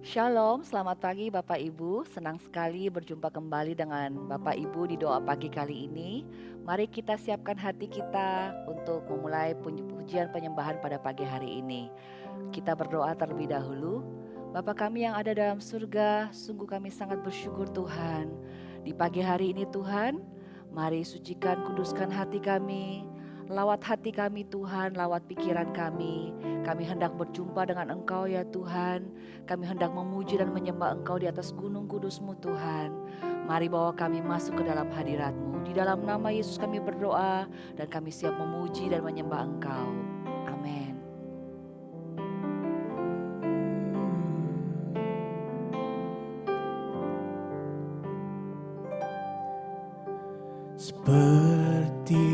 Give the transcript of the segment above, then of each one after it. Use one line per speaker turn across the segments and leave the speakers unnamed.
Shalom, selamat pagi Bapak Ibu. Senang sekali berjumpa kembali dengan Bapak Ibu di doa pagi kali ini. Mari kita siapkan hati kita untuk memulai pujian penyembahan pada pagi hari ini. Kita berdoa terlebih dahulu. Bapa kami yang ada dalam surga, sungguh kami sangat bersyukur Tuhan. Di pagi hari ini Tuhan, mari sucikan, kuduskan hati kami. Lawat hati kami Tuhan, lawat pikiran kami. Kami hendak berjumpa dengan Engkau ya Tuhan. Kami hendak memuji dan menyembah Engkau di atas gunung kudus-Mu Tuhan. Mari bawa kami masuk ke dalam hadirat-Mu. Di dalam nama Yesus kami berdoa dan kami siap memuji dan menyembah Engkau. Amin.
Seperti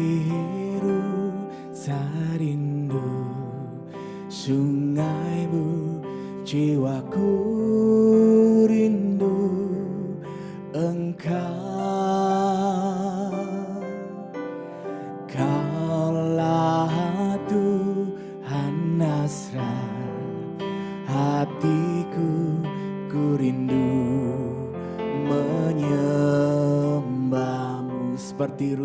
rasa rindu sungaimu, jiwaku rindu Engkau. Kaulah Tuhan Nasrat, hatiku ku rindu menyembahmu. Seperti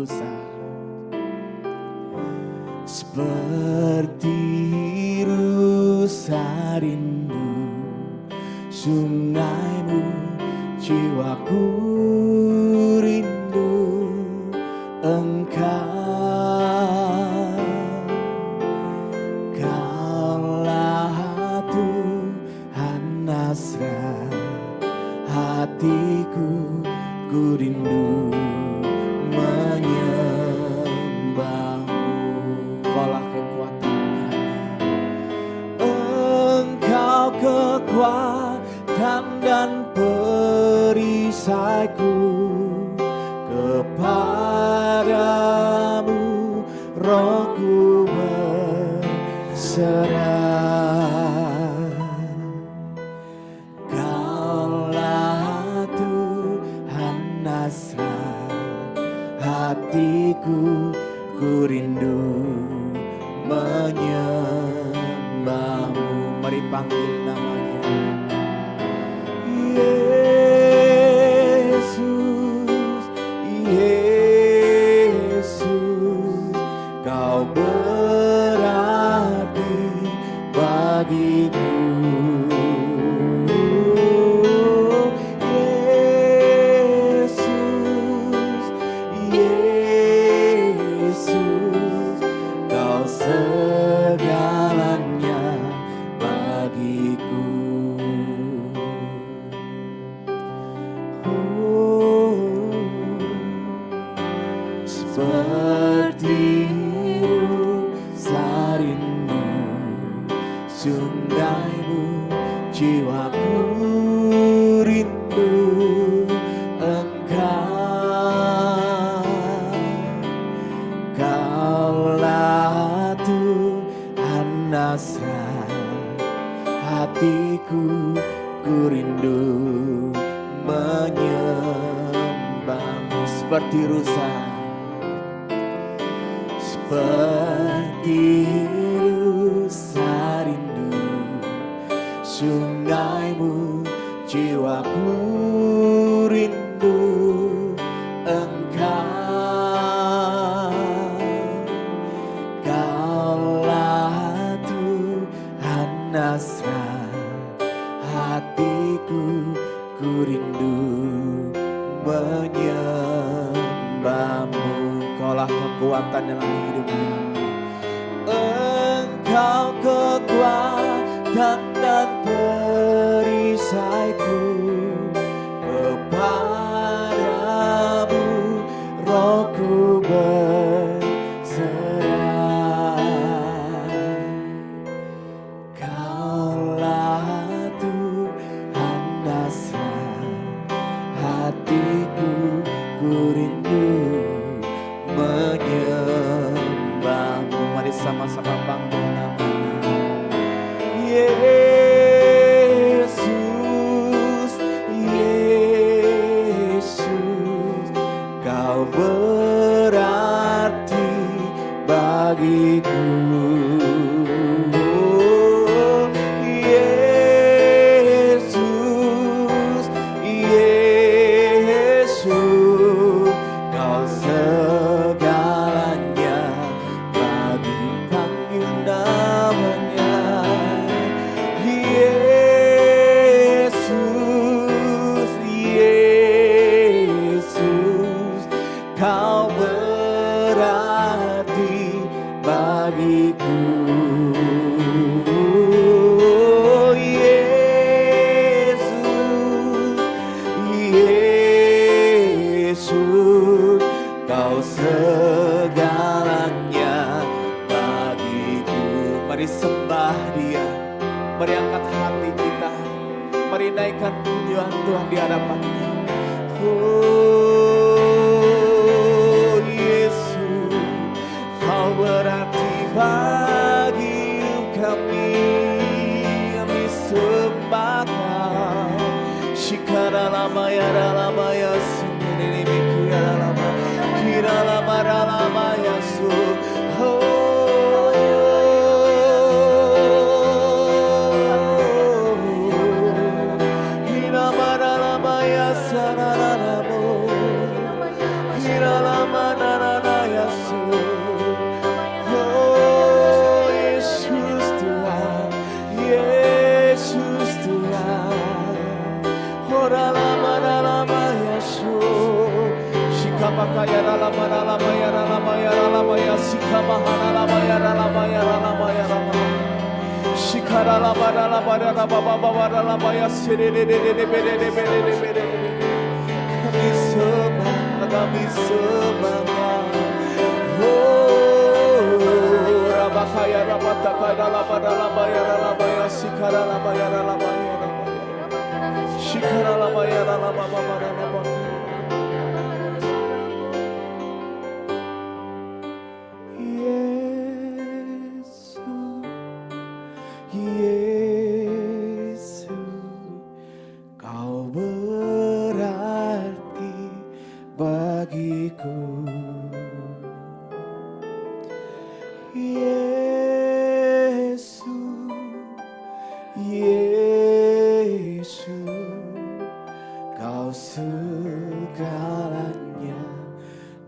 rusa rindu sungaimu, jiwaku rindu Engkau. Kaulah Tuhan Nasrat, hatiku ku rindu menyembahmu. Kaulah kekuatan kami, Engkau kekuatan dan perisaiku. Kepadamu rohku berserah. Kaulah Tuhan Nasrat, hatiku ku rindu menyembahmu. Mari panggil namanya Yesus, Yesus, Kau berarti bagiku. Yesus, Yesus, Kau segalanya bagiku. Seperti rusa rindu sungaimu, jiwaku rindu Engkau. Kaulah Tuhan Nasrat, hatiku ku rindu menyembahmu. Seperti rusa rindu sungaimu, jiwaku rindu Engkau. Kaulah Tuhan Nasrat, hatiku ku rindu menyembahmu. Kaulah kekuatan dalam hidupku, Engkau kekuatan dan perisaiku. Kepadamu rohku berserah. Kaulah Tuhan Nasrat, hatiku ku rindu menyembahmu. Mari sama-sama panggil namanya Yesus. Mari naikkan pujian Tuhan di hadapannya. Oh Yesus, Kau berarti bagi hidup kami. Kami sembah Kau. Shikara lama ya lama ya sendiri mikira lama ya su. Kami sembah. Oh, Rabakaya Rabatakaya Labaya Labaya Sikara Labaya Labaya Shikara Labaya Labaya. Yesus, Kau berarti bagiku. Yesus, Kau segalanya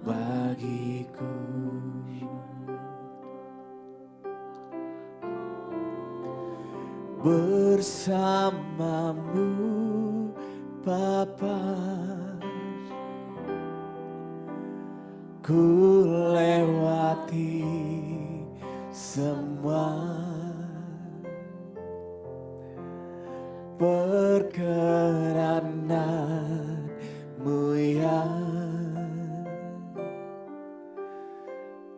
bagiku. Bersamamu Bapa, ku lewati semua perkenananmu yang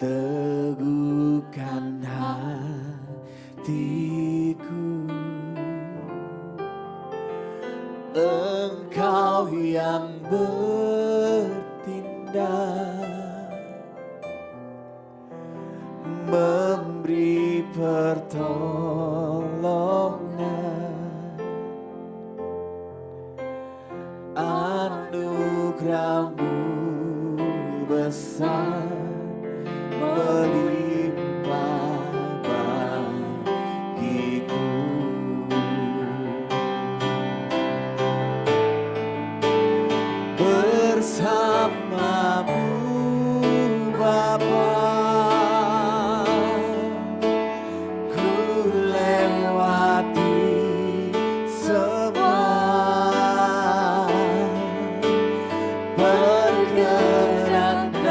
teguhkan hatiku. Engkau yang bertindak, memberi pertolongan, anugerah-Mu besar melimpah bagiku. Bersamamu Bapa, ku lewati semua perkenananmu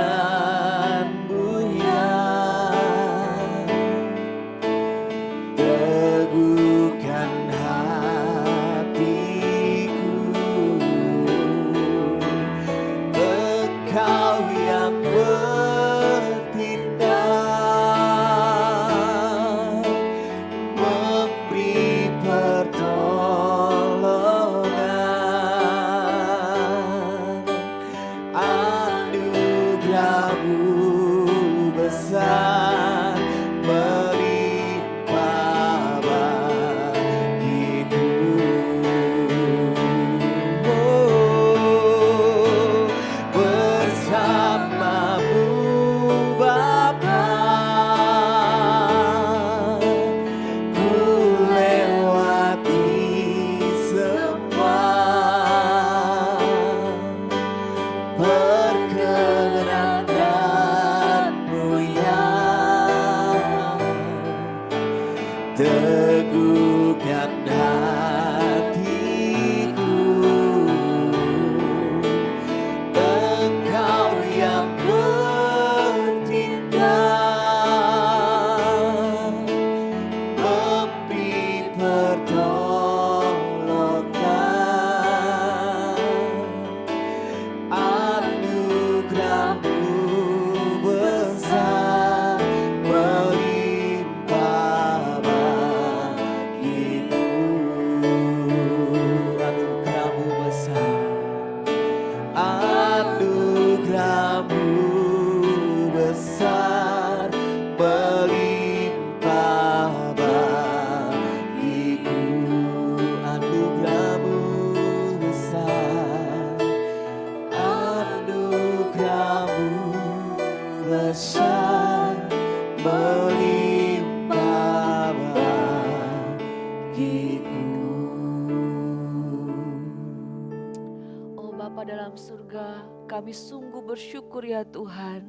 Bapa dalam surga, kami sungguh bersyukur ya Tuhan.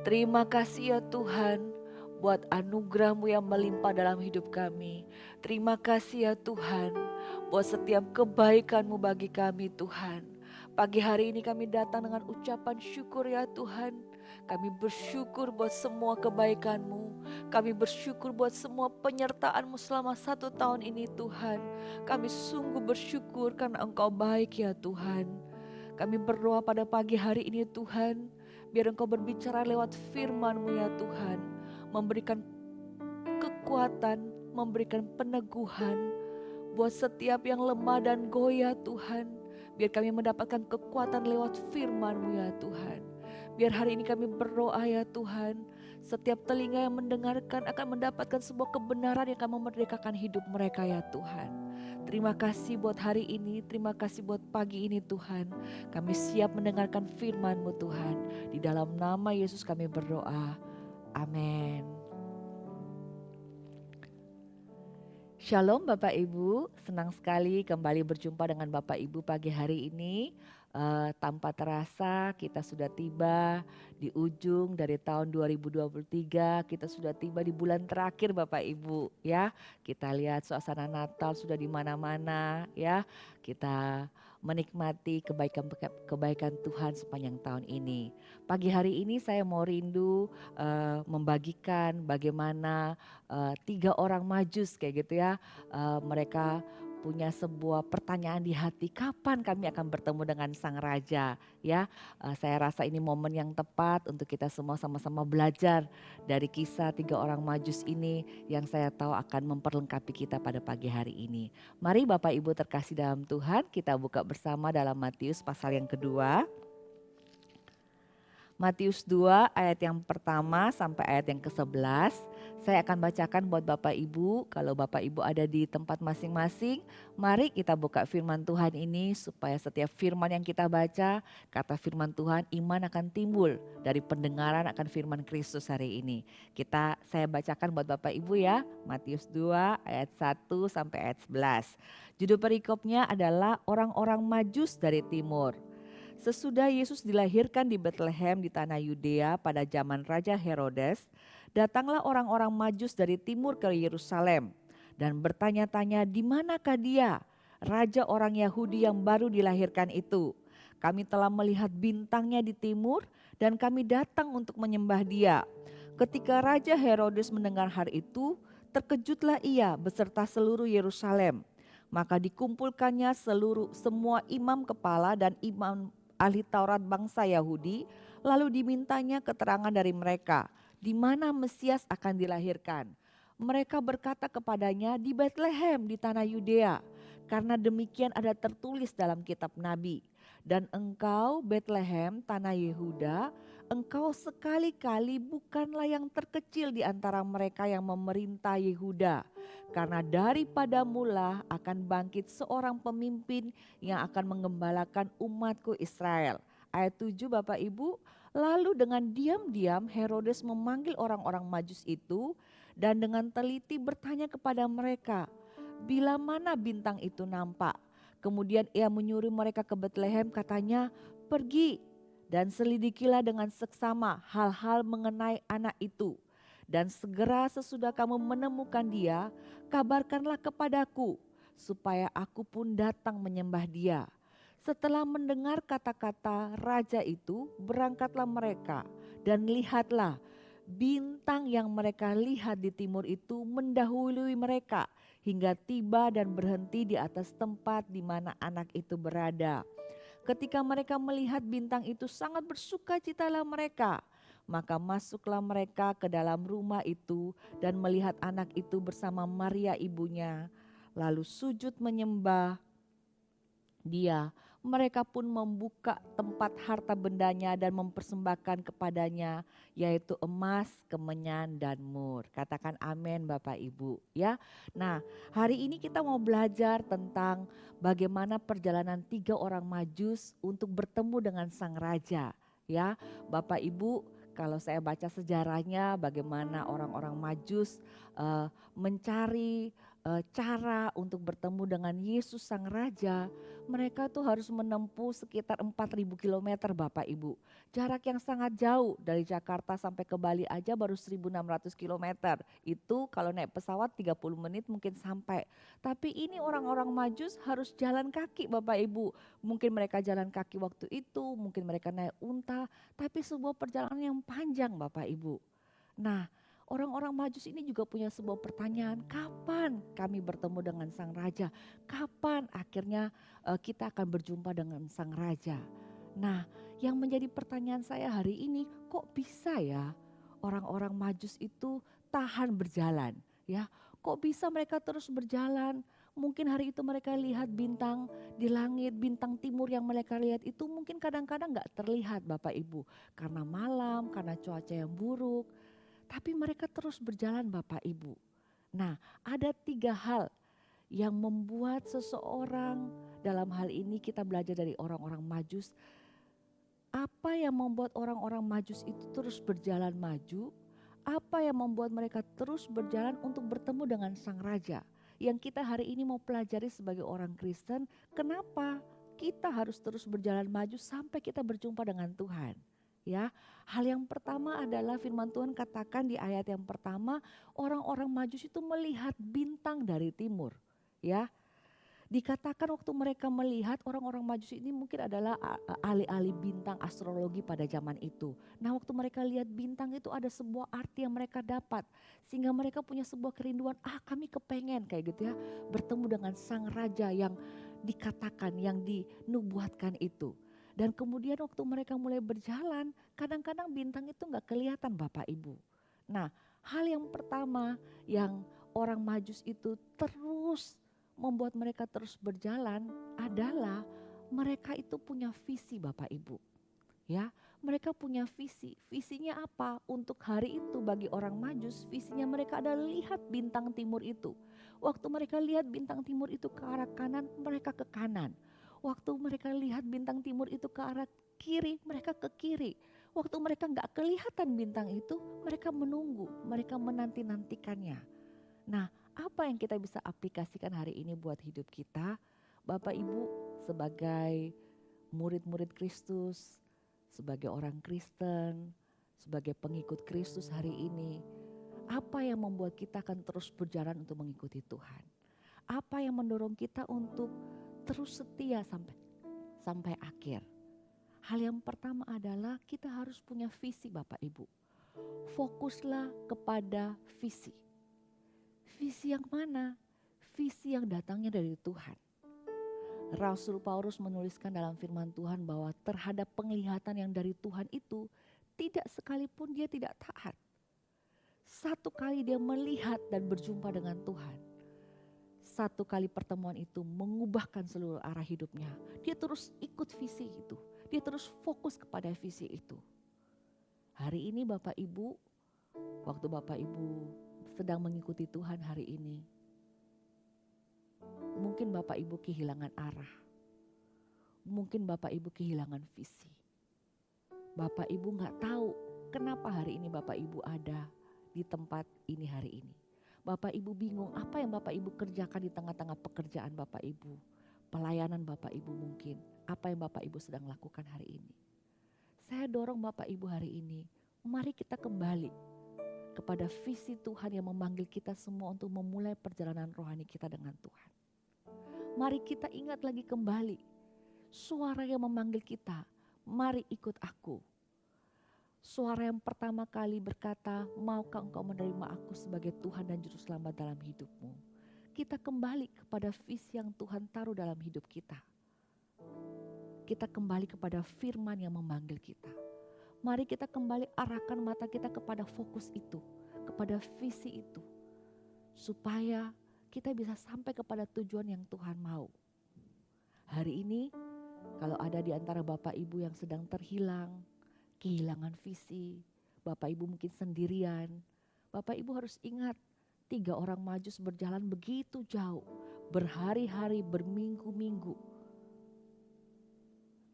Terima kasih ya Tuhan buat anugerah-Mu yang melimpah dalam hidup kami. Terima kasih ya Tuhan buat setiap kebaikan-Mu bagi kami Tuhan. Pagi hari ini kami datang dengan ucapan syukur ya Tuhan. Kami bersyukur buat semua kebaikan-Mu. Kami bersyukur buat semua penyertaan-Mu selama 1 tahun ini Tuhan. Kami sungguh bersyukur karena Engkau baik ya Tuhan. Kami berdoa pada pagi hari ini Tuhan, biar Engkau berbicara lewat firman-Mu ya Tuhan, memberikan kekuatan, memberikan peneguhan buat setiap yang lemah dan goyah Tuhan. Biar kami mendapatkan kekuatan lewat firman-Mu ya Tuhan. Biar hari ini kami berdoa ya Tuhan, setiap telinga yang mendengarkan akan mendapatkan sebuah kebenaran yang akan memerdekakan hidup mereka ya Tuhan. Terima kasih buat hari ini, terima kasih buat pagi ini Tuhan. Kami siap mendengarkan firman-Mu Tuhan. Di dalam nama Yesus kami berdoa. Amin. Shalom Bapak Ibu, senang sekali kembali berjumpa dengan Bapak Ibu pagi hari ini. Tanpa terasa kita sudah tiba di ujung dari tahun 2023, kita sudah tiba di bulan terakhir Bapak Ibu ya. Kita lihat suasana Natal sudah di mana-mana ya. Kita menikmati kebaikan Tuhan sepanjang tahun ini. Pagi hari ini saya mau rindu membagikan bagaimana 3 orang majus kayak gitu ya. Mereka punya sebuah pertanyaan di hati, kapan kami akan bertemu dengan Sang Raja ya. Saya rasa ini momen yang tepat untuk kita semua sama-sama belajar dari kisah 3 orang majus ini yang saya tahu akan memperlengkapi kita pada pagi hari ini. Mari Bapak Ibu terkasih dalam Tuhan, kita buka bersama dalam Matius pasal yang kedua. Matius 2 ayat yang pertama sampai ayat yang ke-11. Saya akan bacakan buat Bapak Ibu. Kalau Bapak Ibu ada di tempat masing-masing, mari kita buka firman Tuhan ini supaya setiap firman yang kita baca, kata firman Tuhan, iman akan timbul dari pendengaran akan firman Kristus hari ini. Saya bacakan buat Bapak Ibu ya. Matius 2 ayat 1 sampai ayat 11. Judul perikopnya adalah orang-orang majus dari timur. Sesudah Yesus dilahirkan di Betlehem di tanah Yudea pada zaman Raja Herodes, datanglah orang-orang majus dari timur ke Yerusalem dan bertanya-tanya, di manakah dia, raja orang Yahudi yang baru dilahirkan itu? Kami telah melihat bintangnya di timur dan kami datang untuk menyembah dia. Ketika Raja Herodes mendengar hal itu, terkejutlah ia beserta seluruh Yerusalem. Maka dikumpulkannya semua imam kepala dan imam ahli Taurat bangsa Yahudi, lalu dimintanya keterangan dari mereka, di mana Mesias akan dilahirkan. Mereka berkata kepadanya, di Betlehem di tanah Yudea, karena demikian ada tertulis dalam kitab Nabi. Dan engkau Betlehem tanah Yehuda, engkau sekali-kali bukanlah yang terkecil di antara mereka yang memerintah Yehuda. Karena daripada mula akan bangkit seorang pemimpin yang akan menggembalakan umatku Israel. Ayat 7 Bapak Ibu, lalu dengan diam-diam Herodes memanggil orang-orang majus itu dan dengan teliti bertanya kepada mereka, bila mana bintang itu nampak. Kemudian ia menyuruh mereka ke Betlehem, katanya, pergi dan selidikilah dengan seksama hal-hal mengenai anak itu. Dan segera sesudah kamu menemukan dia, kabarkanlah kepadaku, supaya aku pun datang menyembah dia. Setelah mendengar kata-kata raja itu, berangkatlah mereka dan lihatlah, bintang yang mereka lihat di timur itu mendahului mereka hingga tiba dan berhenti di atas tempat di mana anak itu berada. Ketika mereka melihat bintang itu, sangat bersukacitalah mereka. Maka masuklah mereka ke dalam rumah itu dan melihat anak itu bersama Maria ibunya. Lalu sujud menyembah dia. Mereka pun membuka tempat harta bendanya dan mempersembahkan kepadanya, yaitu emas, kemenyan, dan mur. Katakan amin Bapak Ibu ya. Nah, hari ini kita mau belajar tentang bagaimana perjalanan 3 orang majus untuk bertemu dengan Sang Raja ya. Bapak Ibu, kalau saya baca sejarahnya bagaimana orang-orang majus mencari cara untuk bertemu dengan Yesus Sang Raja, mereka tuh harus menempuh sekitar 4.000 kilometer Bapak Ibu. Jarak yang sangat jauh, dari Jakarta sampai ke Bali aja baru 1.600 kilometer. Itu kalau naik pesawat 30 menit mungkin sampai. Tapi ini orang-orang Majus harus jalan kaki Bapak Ibu. Mungkin mereka jalan kaki waktu itu, mungkin mereka naik unta, tapi sebuah perjalanan yang panjang Bapak Ibu. Nah, orang-orang Majus ini juga punya sebuah pertanyaan, kapan kami bertemu dengan Sang Raja? Kapan akhirnya kita akan berjumpa dengan Sang Raja? Nah, yang menjadi pertanyaan saya hari ini, kok bisa ya orang-orang Majus itu tahan berjalan? Ya, kok bisa mereka terus berjalan? Mungkin hari itu mereka lihat bintang di langit, bintang timur yang mereka lihat itu mungkin kadang-kadang gak terlihat Bapak Ibu. Karena malam, karena cuaca yang buruk. Tapi mereka terus berjalan Bapak Ibu. Nah, ada 3 hal yang membuat seseorang, dalam hal ini kita belajar dari orang-orang Majus. Apa yang membuat orang-orang Majus itu terus berjalan maju? Apa yang membuat mereka terus berjalan untuk bertemu dengan Sang Raja? Yang kita hari ini mau pelajari sebagai orang Kristen, kenapa kita harus terus berjalan maju sampai kita berjumpa dengan Tuhan? Ya, hal yang pertama adalah firman Tuhan katakan di ayat yang pertama, orang-orang Majus itu melihat bintang dari timur. Ya, dikatakan waktu mereka melihat, orang-orang Majus ini mungkin adalah ahli-ahli bintang astrologi pada zaman itu. Nah, waktu mereka lihat bintang itu ada sebuah arti yang mereka dapat, sehingga mereka punya sebuah kerinduan, kami kepengen kayak gitu ya, bertemu dengan Sang Raja yang dikatakan, yang dinubuatkan itu. Dan kemudian waktu mereka mulai berjalan, kadang-kadang bintang itu gak kelihatan Bapak Ibu. Nah, hal yang pertama yang orang Majus itu terus membuat mereka terus berjalan adalah mereka itu punya visi Bapak Ibu. Ya, mereka punya visi. Visinya apa? Untuk hari itu bagi orang Majus, visinya mereka adalah lihat bintang timur itu. Waktu mereka lihat bintang timur itu ke arah kanan, mereka ke kanan. Waktu mereka lihat bintang timur itu ke arah kiri, mereka ke kiri. Waktu mereka gak kelihatan bintang itu, mereka menunggu, mereka menanti-nantikannya. Nah, apa yang kita bisa aplikasikan hari ini buat hidup kita? Bapak Ibu sebagai murid-murid Kristus, sebagai orang Kristen, sebagai pengikut Kristus hari ini, apa yang membuat kita akan terus berjalan untuk mengikuti Tuhan? Apa yang mendorong kita untuk terus setia sampai akhir? Hal yang pertama adalah kita harus punya visi Bapak Ibu. Fokuslah kepada visi. Visi yang mana? Visi yang datangnya dari Tuhan. Rasul Paulus menuliskan dalam firman Tuhan bahwa terhadap penglihatan yang dari Tuhan itu tidak sekalipun dia tidak taat. Satu kali dia melihat dan berjumpa dengan Tuhan. Satu kali pertemuan itu mengubahkan seluruh arah hidupnya. Dia terus ikut visi itu. Dia terus fokus kepada visi itu. Hari ini Bapak Ibu, waktu Bapak Ibu sedang mengikuti Tuhan hari ini, mungkin Bapak Ibu kehilangan arah. Mungkin Bapak Ibu kehilangan visi. Bapak Ibu gak tahu kenapa hari ini Bapak Ibu ada di tempat ini hari ini. Bapak Ibu bingung apa yang Bapak Ibu kerjakan di tengah-tengah pekerjaan Bapak Ibu. Pelayanan Bapak Ibu mungkin. Apa yang Bapak Ibu sedang lakukan hari ini. Saya dorong Bapak Ibu hari ini. Mari kita kembali kepada visi Tuhan yang memanggil kita semua untuk memulai perjalanan rohani kita dengan Tuhan. Mari kita ingat lagi kembali suara yang memanggil kita. Mari ikut aku. Suara yang pertama kali berkata, maukah engkau menerima aku sebagai Tuhan dan Juru Selamat dalam hidupmu? Kita kembali kepada visi yang Tuhan taruh dalam hidup kita. Kita kembali kepada firman yang memanggil kita. Mari kita kembali arahkan mata kita kepada fokus itu, kepada visi itu. Supaya kita bisa sampai kepada tujuan yang Tuhan mau. Hari ini, kalau ada di antara Bapak Ibu yang sedang terhilang, kehilangan visi, Bapak Ibu mungkin sendirian. Bapak Ibu harus ingat, 3 orang Majus berjalan begitu jauh, berhari-hari, berminggu-minggu.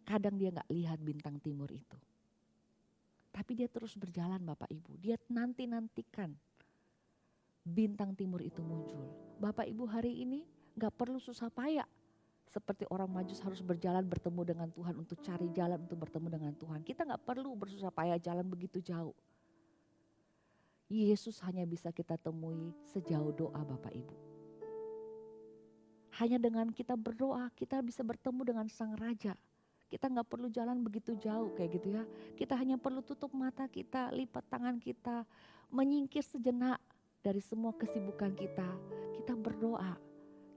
Kadang dia gak lihat bintang timur itu. Tapi dia terus berjalan Bapak Ibu, dia nanti-nantikan bintang timur itu muncul. Bapak Ibu hari ini gak perlu susah payah. Seperti orang Majus harus berjalan bertemu dengan Tuhan untuk cari jalan untuk bertemu dengan Tuhan. Kita gak perlu bersusah payah jalan begitu jauh. Yesus hanya bisa kita temui sejauh doa Bapak Ibu. Hanya dengan kita berdoa kita bisa bertemu dengan Sang Raja. Kita gak perlu jalan begitu jauh kayak gitu ya. Kita hanya perlu tutup mata kita, lipat tangan kita, menyingkir sejenak dari semua kesibukan kita. Kita berdoa,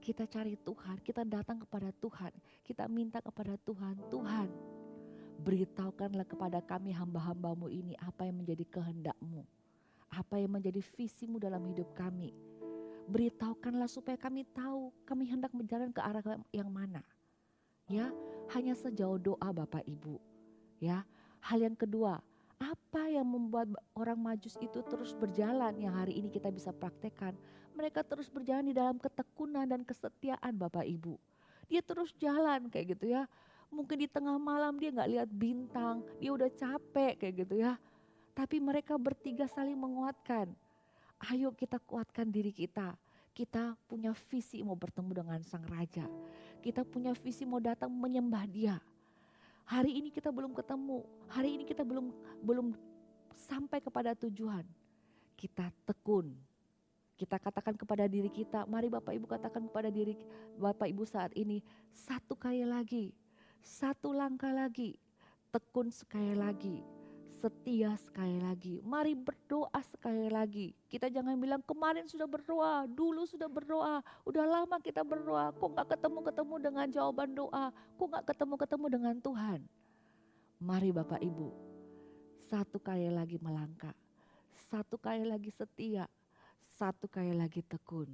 kita cari Tuhan, kita datang kepada Tuhan. Kita minta kepada Tuhan, Tuhan beritahukanlah kepada kami hamba-hambamu ini apa yang menjadi kehendak-Mu. Apa yang menjadi visimu dalam hidup kami. Beritahukanlah supaya kami tahu kami hendak berjalan ke arah yang mana. Ya, hanya sejauh doa Bapak Ibu. Ya, hal yang kedua, apa yang membuat orang Majus itu terus berjalan yang hari ini kita bisa praktekkan. Mereka terus berjalan di dalam ketekunan dan kesetiaan Bapak Ibu. Dia terus jalan kayak gitu ya. Mungkin di tengah malam dia gak lihat bintang, dia udah capek kayak gitu ya. Tapi mereka bertiga saling menguatkan. Ayo kita kuatkan diri kita. Kita punya visi mau bertemu dengan Sang Raja. Kita punya visi mau datang menyembah Dia. Hari ini kita belum ketemu. Hari ini kita belum sampai kepada tujuan. Kita tekun. Kita katakan kepada diri kita, mari Bapak Ibu katakan kepada diri Bapak Ibu saat ini, satu kali lagi, satu langkah lagi, tekun sekali lagi. Setia sekali lagi, mari berdoa sekali lagi. Kita jangan bilang kemarin sudah berdoa, dulu sudah berdoa, udah lama kita berdoa, kok gak ketemu-ketemu dengan jawaban doa, kok gak ketemu-ketemu dengan Tuhan. Mari Bapak Ibu, satu kali lagi melangkah, satu kali lagi setia, satu kali lagi tekun.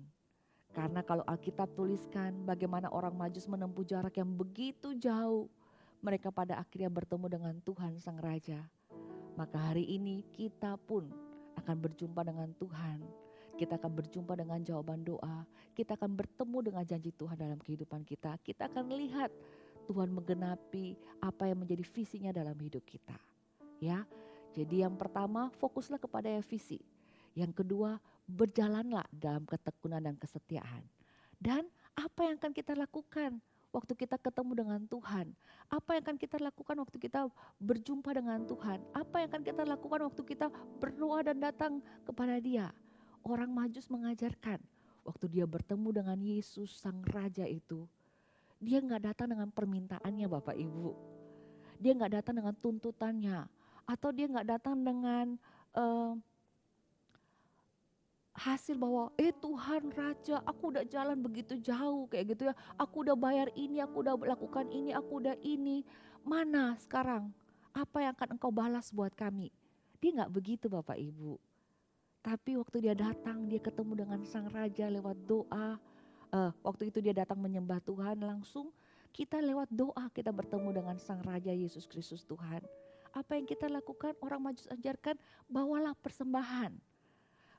Karena kalau Alkitab tuliskan bagaimana orang Majus menempuh jarak yang begitu jauh, mereka pada akhirnya bertemu dengan Tuhan Sang Raja. Maka hari ini kita pun akan berjumpa dengan Tuhan. Kita akan berjumpa dengan jawaban doa. Kita akan bertemu dengan janji Tuhan dalam kehidupan kita. Kita akan lihat Tuhan menggenapi apa yang menjadi visinya dalam hidup kita. Ya, jadi yang pertama fokuslah kepada visi. Yang kedua berjalanlah dalam ketekunan dan kesetiaan. Dan apa yang akan kita lakukan waktu kita ketemu dengan Tuhan? Apa yang akan kita lakukan waktu kita berjumpa dengan Tuhan? Apa yang akan kita lakukan waktu kita berdoa dan datang kepada Dia? Orang Majus mengajarkan waktu dia bertemu dengan Yesus Sang Raja itu, dia gak datang dengan permintaannya Bapak Ibu. Dia gak datang dengan tuntutannya. Atau dia gak datang dengan hasil bahwa Tuhan Raja, aku udah jalan begitu jauh kayak gitu ya. Aku udah bayar ini, aku udah lakukan ini, aku udah ini. Mana sekarang? Apa yang akan engkau balas buat kami? Dia gak begitu Bapak Ibu. Tapi waktu dia datang, dia ketemu dengan Sang Raja lewat doa. Waktu itu dia datang menyembah Tuhan langsung. Kita lewat doa kita bertemu dengan Sang Raja Yesus Kristus Tuhan. Apa yang kita lakukan? Orang Majus ajarkan, bawalah persembahan.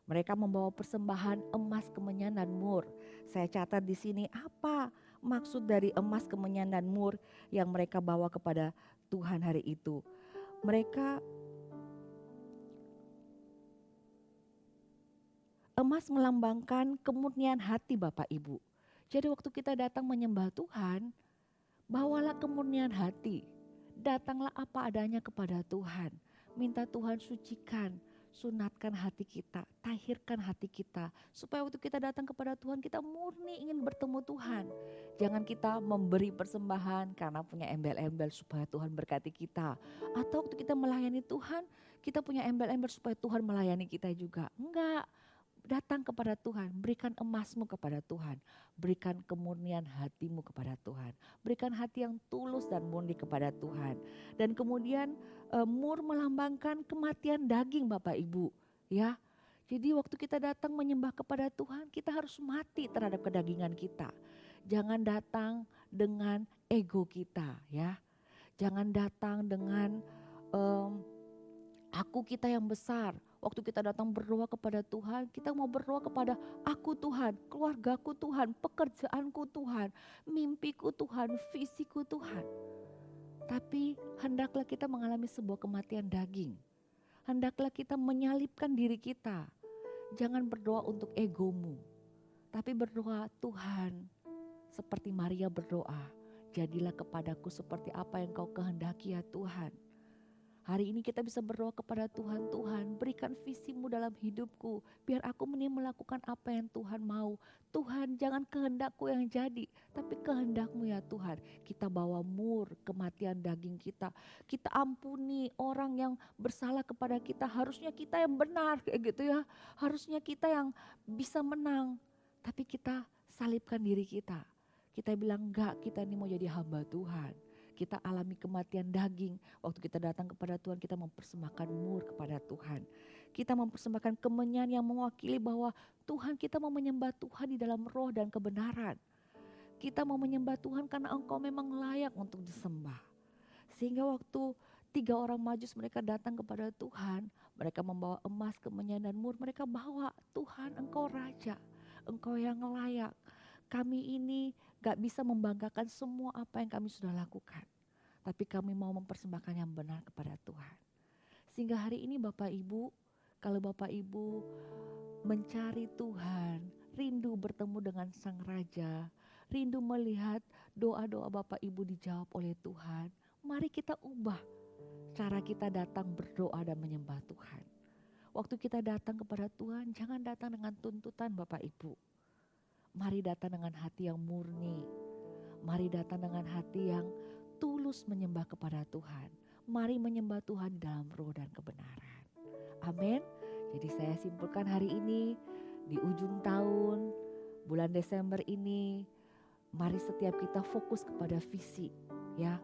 Mereka membawa persembahan emas, kemenyan dan mur. Saya catat di sini apa maksud dari emas, kemenyan dan mur yang mereka bawa kepada Tuhan hari itu. Emas melambangkan kemurnian hati Bapak Ibu. Jadi waktu kita datang menyembah Tuhan, bawalah kemurnian hati. Datanglah apa adanya kepada Tuhan. Minta Tuhan sucikan. Sunatkan hati kita, tahirkan hati kita. Supaya waktu kita datang kepada Tuhan kita murni ingin bertemu Tuhan. Jangan kita memberi persembahan karena punya embel-embel supaya Tuhan berkati kita. Atau waktu kita melayani Tuhan kita punya embel-embel supaya Tuhan melayani kita juga. Enggak, datang kepada Tuhan, berikan emasmu kepada Tuhan. Berikan kemurnian hatimu kepada Tuhan. Berikan hati yang tulus dan murni kepada Tuhan. Dan kemudian mur melambangkan kematian daging Bapak Ibu. Ya, jadi waktu kita datang menyembah kepada Tuhan kita harus mati terhadap kedagingan kita. Jangan datang dengan ego kita ya. Jangan datang dengan aku kita yang besar. Waktu kita datang berdoa kepada Tuhan, kita mau berdoa kepada aku Tuhan, keluargaku Tuhan, pekerjaanku Tuhan, mimpiku Tuhan, visiku Tuhan. Tapi hendaklah kita mengalami sebuah kematian daging. Hendaklah kita menyalibkan diri kita. Jangan berdoa untuk egomu, tapi berdoa, Tuhan, seperti Maria berdoa, jadilah kepadaku seperti apa yang kau kehendaki ya Tuhan. Hari ini kita bisa berdoa kepada Tuhan, Tuhan berikan visimu dalam hidupku, biar aku melakukan apa yang Tuhan mau. Tuhan, jangan kehendakku yang jadi, tapi kehendakmu ya Tuhan. Kita bawa kematian daging kita. Kita ampuni orang yang bersalah kepada kita. Harusnya kita yang benar kayak gitu ya. Harusnya kita yang bisa menang. Tapi kita salibkan diri kita. Kita bilang enggak, kita ini mau jadi hamba Tuhan. Kita alami kematian daging. Waktu kita datang kepada Tuhan, kita mempersembahkan kepada Tuhan. Kita mempersembahkan kemenyan yang mewakili bahwa Tuhan, kita mau menyembah Tuhan di dalam roh dan kebenaran. Kita mau menyembah Tuhan karena Engkau memang layak untuk disembah. Sehingga waktu 3 orang Majus mereka datang kepada Tuhan, mereka membawa emas, kemenyan dan mur, mereka bawa, Tuhan Engkau Raja, Engkau yang layak. Kami ini gak bisa membanggakan semua apa yang kami sudah lakukan. Tapi kami mau mempersembahkan yang benar kepada Tuhan. Sehingga hari ini Bapak Ibu, kalau Bapak Ibu mencari Tuhan, rindu bertemu dengan Sang Raja, rindu melihat doa-doa Bapak Ibu dijawab oleh Tuhan, mari kita ubah cara kita datang berdoa dan menyembah Tuhan. Waktu kita datang kepada Tuhan, jangan datang dengan tuntutan Bapak Ibu. Mari datang dengan hati yang murni. Mari datang dengan hati yang tulus menyembah kepada Tuhan. Mari menyembah Tuhan di dalam roh dan kebenaran. Amin. Jadi saya simpulkan hari ini di ujung tahun, bulan Desember ini, mari setiap kita fokus kepada visi, ya.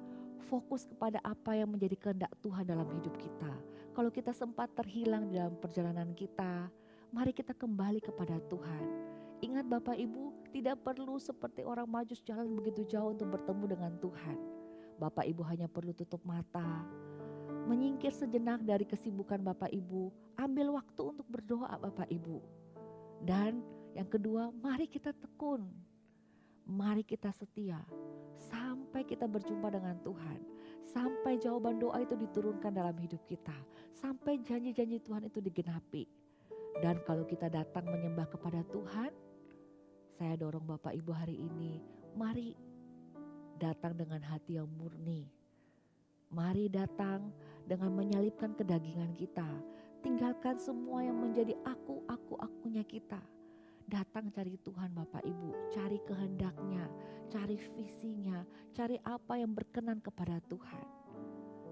Fokus kepada apa yang menjadi kehendak Tuhan dalam hidup kita. Kalau kita sempat terhilang dalam perjalanan kita, mari kita kembali kepada Tuhan. Ingat Bapak Ibu, tidak perlu seperti orang Majus jalan begitu jauh untuk bertemu dengan Tuhan. Bapak Ibu hanya perlu tutup mata, menyingkir sejenak dari kesibukan Bapak Ibu, ambil waktu untuk berdoa Bapak Ibu. Dan yang kedua, mari kita tekun, mari kita setia, sampai kita berjumpa dengan Tuhan, sampai jawaban doa itu diturunkan dalam hidup kita, sampai janji-janji Tuhan itu digenapi. Dan kalau kita datang menyembah kepada Tuhan, saya dorong Bapak Ibu hari ini, mari datang dengan hati yang murni. Mari datang dengan menyalipkan kedagingan kita. Tinggalkan semua yang menjadi akunya kita. Datang cari Tuhan Bapak Ibu, cari kehendaknya, cari visinya, cari apa yang berkenan kepada Tuhan.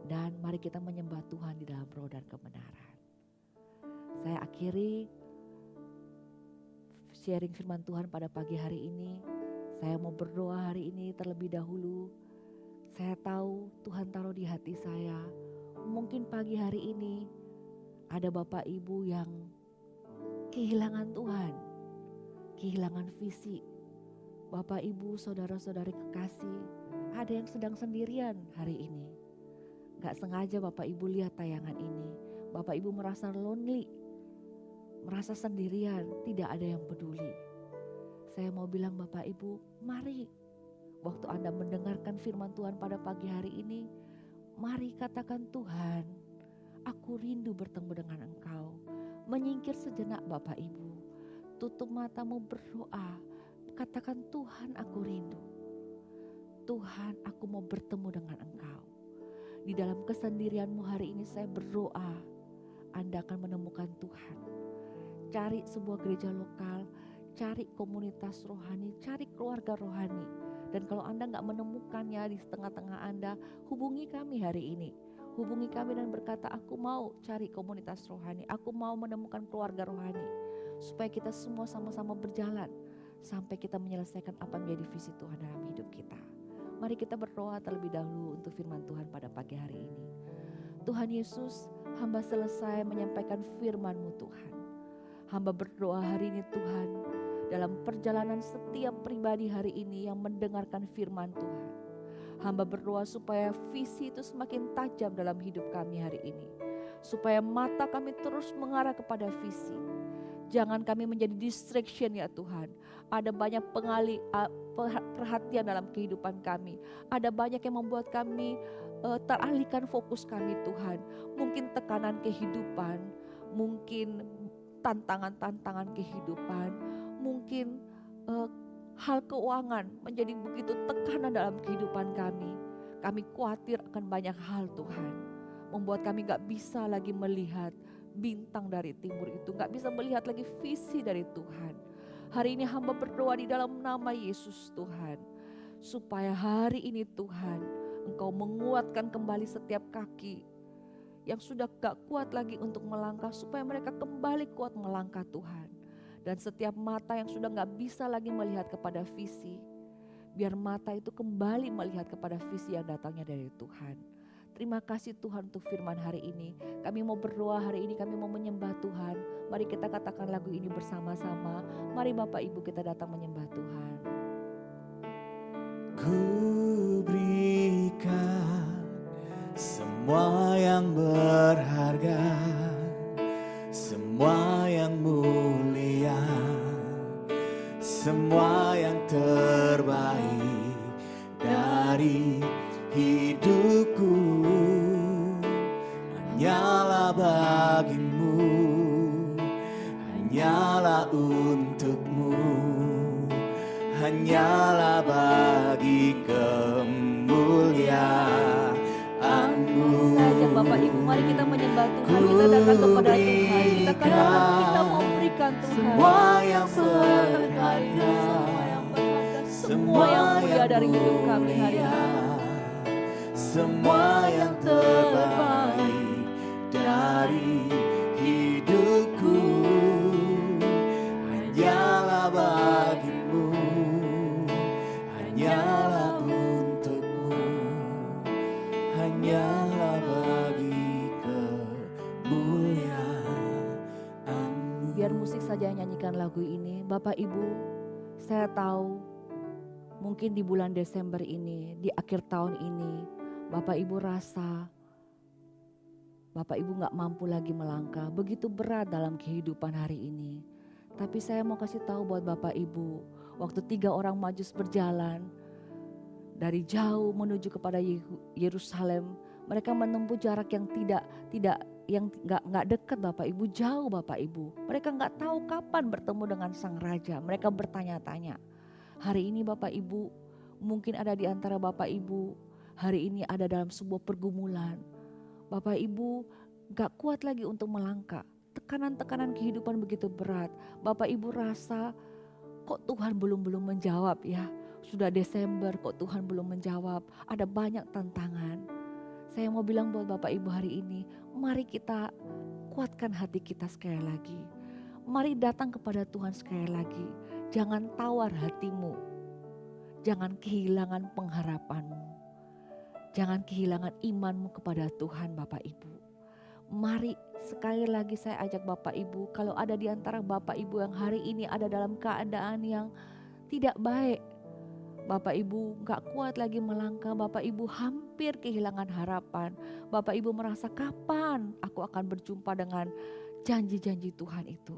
Dan mari kita menyembah Tuhan di dalam roh dan kebenaran. Saya akhiri sharing firman Tuhan pada pagi hari ini. Saya mau berdoa hari ini terlebih dahulu. Saya tahu Tuhan taruh di hati saya. Mungkin pagi hari ini ada Bapak Ibu yang kehilangan Tuhan, kehilangan visi. Bapak Ibu, saudara-saudari kekasih, ada yang sedang sendirian hari ini. Gak sengaja Bapak Ibu lihat tayangan ini. Bapak Ibu merasa lonely, merasa sendirian, tidak ada yang peduli. Saya mau bilang Bapak Ibu, mari waktu Anda mendengarkan firman Tuhan pada pagi hari ini, mari katakan, Tuhan, aku rindu bertemu dengan Engkau. Menyingkir sejenak Bapak Ibu, tutup matamu berdoa, katakan, Tuhan aku rindu. Tuhan, aku mau bertemu dengan Engkau. Di dalam kesendirianmu hari ini saya berdoa, Anda akan menemukan Tuhan. Cari sebuah gereja lokal, cari komunitas rohani, cari keluarga rohani. Dan kalau Anda gak menemukannya di tengah-tengah Anda, hubungi kami hari ini. Hubungi kami dan berkata, aku mau cari komunitas rohani, aku mau menemukan keluarga rohani. Supaya kita semua sama-sama berjalan sampai kita menyelesaikan apa yang menjadi visi Tuhan dalam hidup kita. Mari kita berdoa terlebih dahulu untuk firman Tuhan pada pagi hari ini. Tuhan Yesus, hamba selesai menyampaikan firman-Mu Tuhan. Hamba berdoa hari ini Tuhan, dalam perjalanan setiap pribadi hari ini yang mendengarkan firman Tuhan. Hamba berdoa supaya visi itu semakin tajam dalam hidup kami hari ini. Supaya mata kami terus mengarah kepada visi. Jangan kami menjadi distraction ya Tuhan. Ada banyak perhatian dalam kehidupan kami. Ada banyak yang membuat kami teralihkan fokus kami Tuhan. Mungkin tekanan kehidupan, mungkin tantangan-tantangan kehidupan. Mungkin hal keuangan menjadi begitu tekanan dalam kehidupan kami. Kami khawatir akan banyak hal Tuhan. Membuat kami gak bisa lagi melihat bintang dari timur itu. Gak bisa melihat lagi visi dari Tuhan. Hari ini hamba berdoa di dalam nama Yesus Tuhan. Supaya hari ini Tuhan, Engkau menguatkan kembali setiap kaki yang sudah gak kuat lagi untuk melangkah. Supaya mereka kembali kuat melangkah Tuhan. Dan setiap mata yang sudah gak bisa lagi melihat kepada visi, biar mata itu kembali melihat kepada visi yang datangnya dari Tuhan. Terima kasih Tuhan untuk firman hari ini. Kami mau berdoa hari ini, kami mau menyembah Tuhan. Mari kita katakan lagu ini bersama-sama. Mari Bapak Ibu kita datang menyembah Tuhan.
Ku berikan semua yang berharga, semua yang mulia, semua yang terbaik dari hidupku, hanyalah bagimu, hanyalah untukmu, hanyalah bagi kemuliaan-Mu.
Saja Bapak Ibu, mari kita menyembah Tuhan, kita datang kepada Tuhan, kita katakan kita mau berikan Tuhan
semua yang
semua yang terbaik,
berharga,
semua yang mulia dari hidup kami hari ini.
semua yang terbaik dari hidupku, hanyalah bagimu, hanyalah untukmu, hanyalah bagi kemuliaan-Mu.
Biar musik saja yang nyanyikan lagu ini. Bapak Ibu, saya tahu mungkin di bulan Desember ini, di akhir tahun ini, Bapak Ibu rasa Bapak Ibu gak mampu lagi melangkah, begitu berat dalam kehidupan hari ini. Tapi saya mau kasih tahu buat Bapak Ibu, waktu 3 orang Majus berjalan dari jauh menuju kepada Yerusalem, mereka menempuh jarak yang nggak dekat Bapak Ibu, jauh Bapak Ibu. Mereka nggak tahu kapan bertemu dengan Sang Raja. Mereka bertanya-tanya. Hari ini Bapak Ibu, mungkin ada di antara Bapak Ibu, hari ini ada dalam sebuah pergumulan. Bapak Ibu gak kuat lagi untuk melangkah. Tekanan-tekanan kehidupan begitu berat. Bapak Ibu rasa kok Tuhan belum menjawab ya. Sudah Desember kok Tuhan belum menjawab. Ada banyak tantangan. Saya mau bilang buat Bapak Ibu hari ini, mari kita kuatkan hati kita sekali lagi. Mari datang kepada Tuhan sekali lagi. Jangan tawar hatimu. Jangan kehilangan pengharapanmu. Jangan kehilangan imanmu kepada Tuhan Bapak Ibu. Mari sekali lagi saya ajak Bapak Ibu, kalau ada di antara Bapak Ibu yang hari ini ada dalam keadaan yang tidak baik. Bapak Ibu gak kuat lagi melangkah, Bapak Ibu hampir kehilangan harapan. Bapak Ibu merasa kapan aku akan berjumpa dengan janji-janji Tuhan itu.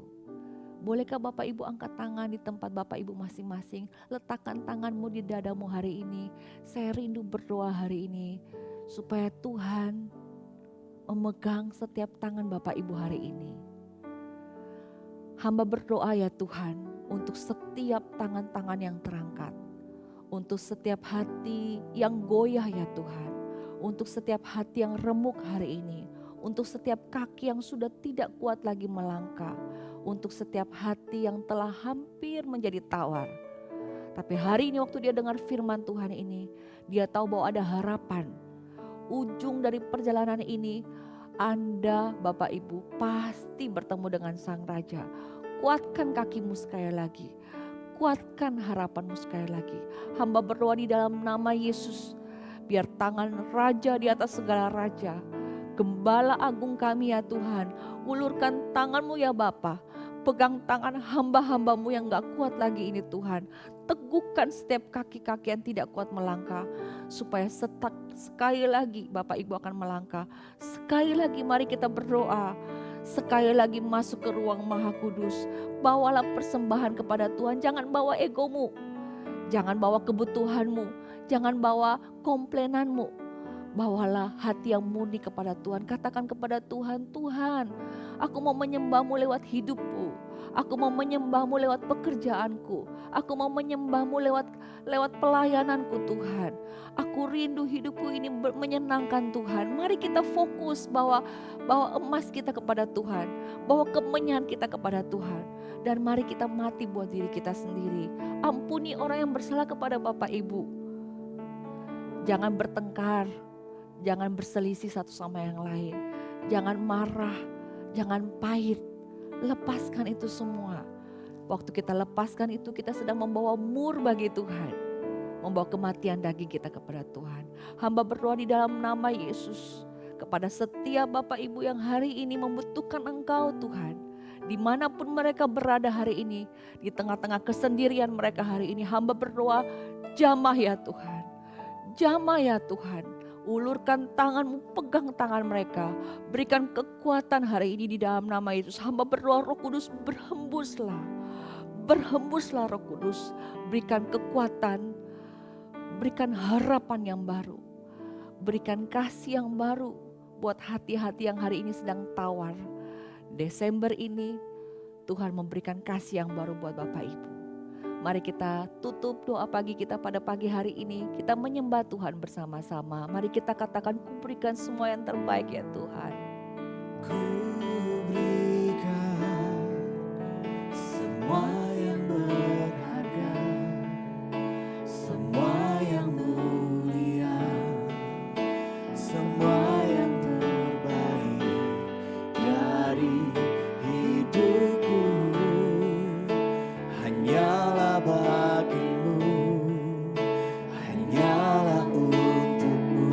Bolehkah Bapak Ibu angkat tangan di tempat Bapak Ibu masing-masing. Letakkan tanganmu di dadamu hari ini. Saya rindu berdoa hari ini. Supaya Tuhan memegang setiap tangan Bapak Ibu hari ini. Hamba berdoa ya Tuhan. Untuk setiap tangan-tangan yang terangkat. Untuk setiap hati yang goyah ya Tuhan. Untuk setiap hati yang remuk hari ini. Untuk setiap kaki yang sudah tidak kuat lagi melangkah. Untuk setiap hati yang telah hampir menjadi tawar. Tapi hari ini waktu dia dengar firman Tuhan ini, dia tahu bahwa ada harapan. Ujung dari perjalanan ini, Anda Bapak Ibu pasti bertemu dengan Sang Raja. Kuatkan kakimu sekali lagi. Kuatkan harapanmu sekali lagi. Hamba berdoa di dalam nama Yesus. Biar tangan Raja di atas segala raja. Gembala agung kami ya Tuhan. Ulurkan tanganmu ya Bapa. Pegang tangan hamba-hambamu yang gak kuat lagi ini Tuhan. Teguhkan setiap kaki-kaki yang tidak kuat melangkah. Supaya sekali lagi Bapak Ibu akan melangkah. Sekali lagi mari kita berdoa. Sekali lagi masuk ke ruang Maha Kudus. Bawalah persembahan kepada Tuhan. Jangan bawa egomu. Jangan bawa kebutuhanmu. Jangan bawa komplainanmu. Bawalah hati yang murni kepada Tuhan. Katakan kepada Tuhan, Tuhan, aku mau menyembah-Mu lewat hidupku. Aku mau menyembah-Mu lewat pekerjaanku. Aku mau menyembah-Mu lewat pelayananku Tuhan. Aku rindu hidupku ini menyenangkan Tuhan. Mari kita fokus bawa emas kita kepada Tuhan. Bawa kemenyan kita kepada Tuhan. Dan mari kita mati buat diri kita sendiri. Ampuni orang yang bersalah kepada Bapak Ibu. Jangan bertengkar. Jangan berselisih satu sama yang lain. Jangan marah, jangan pahit. Lepaskan itu semua. Waktu kita lepaskan itu, kita sedang membawa mur bagi Tuhan. Membawa kematian daging kita kepada Tuhan. Hamba berdoa di dalam nama Yesus. Kepada setiap Bapak Ibu yang hari ini membutuhkan Engkau Tuhan. Dimanapun mereka berada hari ini. Di tengah-tengah kesendirian mereka hari ini. Hamba berdoa, jamah ya Tuhan. Jamah ya Tuhan. Ulurkan tangan-Mu, pegang tangan mereka. Berikan kekuatan hari ini di dalam nama Yesus. Hamba berdoa Roh Kudus berhembuslah. Berhembuslah Roh Kudus. Berikan kekuatan. Berikan harapan yang baru. Berikan kasih yang baru. Buat hati-hati yang hari ini sedang tawar. Desember ini Tuhan memberikan kasih yang baru buat Bapak Ibu. Mari kita tutup doa pagi kita pada pagi hari ini. Kita menyembah Tuhan bersama-sama. Mari kita katakan, ku berikan semua yang terbaik ya Tuhan.
Ku berikan semua yang berharga, semua yang mulia, semua yang terbaik dari hidupku. Hanyalah bagimu, hanyalah untukmu,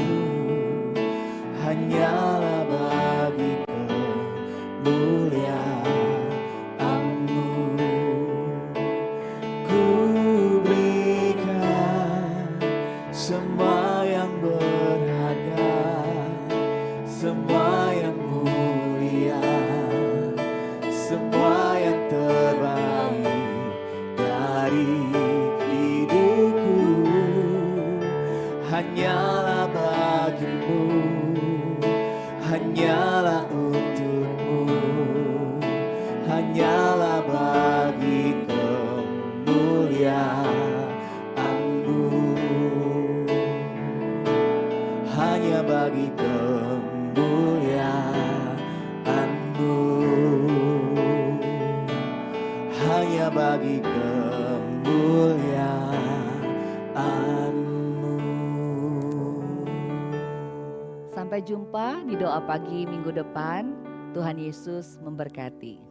hanyalah bagi kemuliaan-Mu. Ku berikan semua yang berharga, semua yang mulia, semua yang terbaik dari hidupku. Hanyalah bagimu, hanyalah untukmu, hanyalah bagi kemuliaan-Mu. Hanya bagi kemuliaan-Mu, hanya bagi kemuliaan-Mu.
Sampai jumpa di doa pagi minggu depan. Tuhan Yesus memberkati.